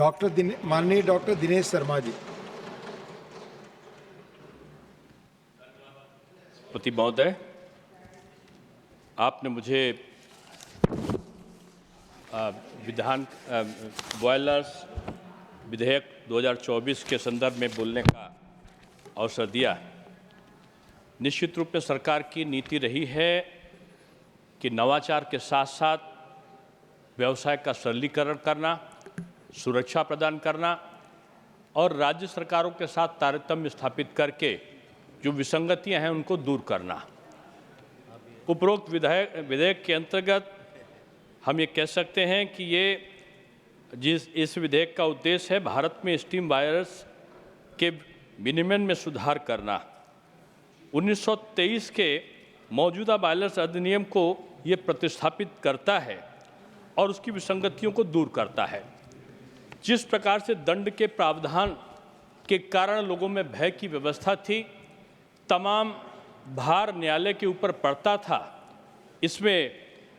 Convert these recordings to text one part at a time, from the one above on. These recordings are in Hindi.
माननीय डॉक्टर दिनेश शर्मा जी। पति महोदय, आपने मुझे बॉयलर्स विधेयक 2024 के संदर्भ में बोलने का अवसर दिया। निश्चित रूप में सरकार की नीति रही है कि नवाचार के साथ साथ व्यवसाय का सरलीकरण करना, सुरक्षा प्रदान करना और राज्य सरकारों के साथ तारतम्य स्थापित करके जो विसंगतियां हैं उनको दूर करना। उपरोक्त विधेयक के अंतर्गत हम ये कह सकते हैं कि इस विधेयक का उद्देश्य है भारत में स्टीम बायलर्स के विनियमन में सुधार करना। 1923 के मौजूदा बायलर्स अधिनियम को ये प्रतिस्थापित करता है और उसकी विसंगतियों को दूर करता है। जिस प्रकार से दंड के प्रावधान के कारण लोगों में भय की व्यवस्था थी, तमाम भार न्यायालय के ऊपर पड़ता था, इसमें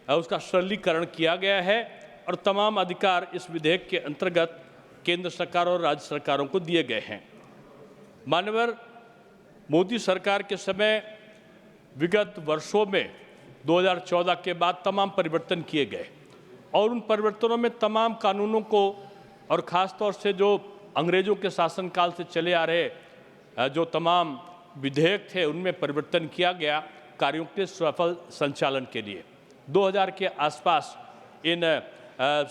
उसका सरलीकरण किया गया है और तमाम अधिकार इस विधेयक के अंतर्गत केंद्र सरकार और राज्य सरकारों को दिए गए हैं। माननीय मोदी सरकार के समय विगत वर्षों में 2014 के बाद तमाम परिवर्तन किए गए और उन परिवर्तनों में तमाम कानूनों को और ख़ास तौर से जो अंग्रेज़ों के शासनकाल से चले आ रहे जो तमाम विधेयक थे उनमें परिवर्तन किया गया कार्यों के सफल संचालन के लिए। 2000 के आसपास इन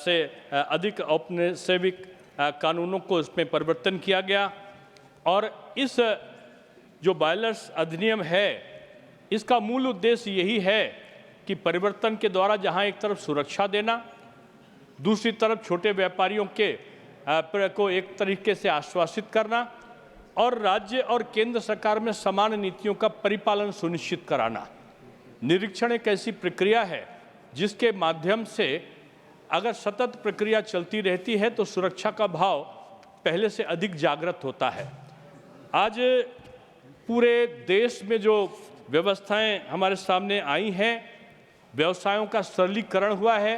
से अधिक औपनिवेशिक कानूनों को इसमें परिवर्तन किया गया और इस जो बायलर्स अधिनियम है इसका मूल उद्देश्य यही है कि परिवर्तन के द्वारा जहां एक तरफ सुरक्षा देना, दूसरी तरफ छोटे व्यापारियों को एक तरीके से आश्वासित करना और राज्य और केंद्र सरकार में समान नीतियों का परिपालन सुनिश्चित कराना। निरीक्षण एक ऐसी प्रक्रिया है जिसके माध्यम से अगर सतत प्रक्रिया चलती रहती है तो सुरक्षा का भाव पहले से अधिक जागृत होता है। आज पूरे देश में जो व्यवस्थाएं हमारे सामने आई हैं, व्यवसायों का सरलीकरण हुआ है,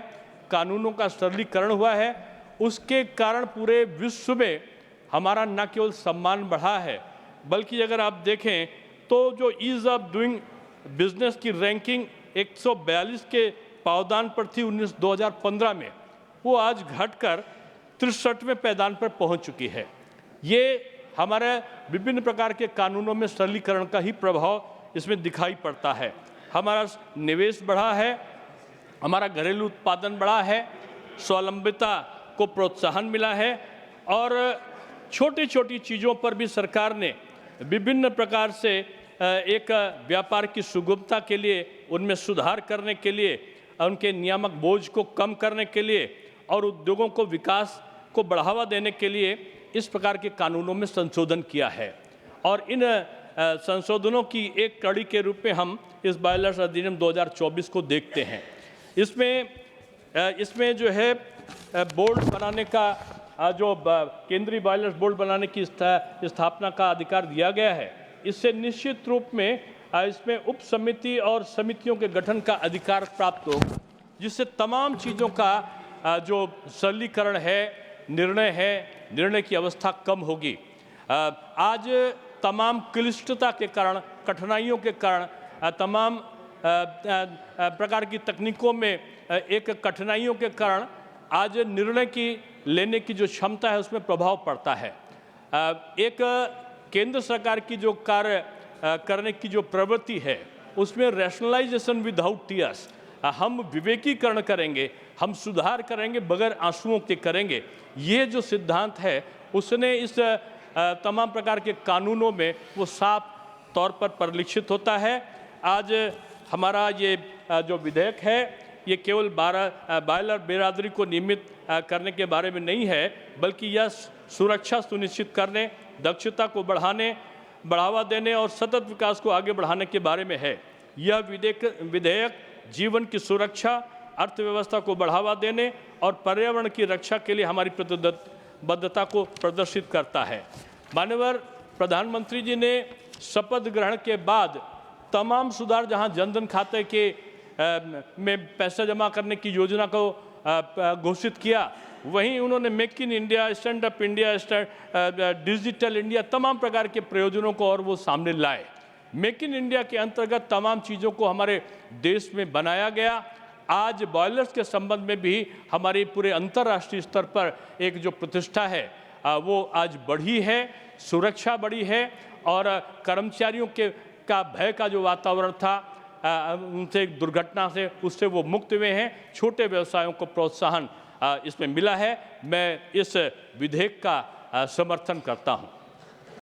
कानूनों का सरलीकरण हुआ है, उसके कारण पूरे विश्व में हमारा न केवल सम्मान बढ़ा है बल्कि अगर आप देखें तो जो ईज़ ऑफ डूइंग बिजनेस की रैंकिंग 142 के पावदान पर थी 2015 में, वो आज घटकर 63वें पायदान पर पहुंच चुकी है। ये हमारे विभिन्न प्रकार के कानूनों में सरलीकरण का ही प्रभाव इसमें दिखाई पड़ता है। हमारा निवेश बढ़ा है, हमारा घरेलू उत्पादन बढ़ा है, स्वावलंबिता को प्रोत्साहन मिला है और छोटी छोटी चीज़ों पर भी सरकार ने विभिन्न प्रकार से एक व्यापार की सुगमता के लिए, उनमें सुधार करने के लिए, उनके नियामक बोझ को कम करने के लिए और उद्योगों को विकास को बढ़ावा देने के लिए इस प्रकार के कानूनों में संशोधन किया है। और इन संशोधनों की एक कड़ी के रूप में हम इस बायलर्स अधिनियम 2024 को देखते हैं। इसमें जो है बोर्ड बनाने का जो केंद्रीय बायलर्स बोर्ड बनाने की स्थापना का अधिकार दिया गया है, इससे निश्चित रूप में इसमें उप समिति और समितियों के गठन का अधिकार प्राप्त होगा, जिससे तमाम चीज़ों का जो सरलीकरण है, निर्णय की अवस्था कम होगी। आज तमाम क्लिष्टता के कारण, कठिनाइयों के कारण, तमाम प्रकार की तकनीकों में एक कठिनाइयों के कारण आज निर्णय की लेने की जो क्षमता है उसमें प्रभाव पड़ता है। एक केंद्र सरकार की जो कार्य करने की जो प्रवृत्ति है उसमें रैशनलाइजेशन विदाउट टीयर्स, हम विवेकीकरण करेंगे, हम सुधार करेंगे बगैर आंसुओं के करेंगे, ये जो सिद्धांत है उसने इस तमाम प्रकार के कानूनों में वो साफ तौर पर परिलक्षित होता है। आज हमारा ये जो विधेयक है ये केवल बायलर बिरादरी को नियमित करने के बारे में नहीं है, बल्कि यह सुरक्षा सुनिश्चित करने, दक्षता को बढ़ावा देने और सतत विकास को आगे बढ़ाने के बारे में है। यह विधेयक जीवन की सुरक्षा, अर्थव्यवस्था को बढ़ावा देने और पर्यावरण की रक्षा के लिए हमारी प्रतिबद्धता को प्रदर्शित करता है। माननीय प्रधानमंत्री जी ने शपथ ग्रहण के बाद तमाम सुधार, जहां जनधन खाते के में पैसा जमा करने की योजना को घोषित किया, वहीं उन्होंने make in India, stand up India, digital India, तमाम प्रकार के प्रयोजनों को और वो सामने लाए। मेक इन इंडिया के अंतर्गत तमाम चीज़ों को हमारे देश में बनाया गया। आज बॉयलर्स के संबंध में भी हमारे पूरे अंतर्राष्ट्रीय स्तर पर एक जो प्रतिष्ठा है वो आज बढ़ी है, सुरक्षा बढ़ी है और कर्मचारियों का भय का जो वातावरण था उनसे दुर्घटना से उससे वो मुक्त हुए हैं। छोटे व्यवसायों को प्रोत्साहन इसमें मिला है। मैं इस विधेयक का समर्थन करता हूं।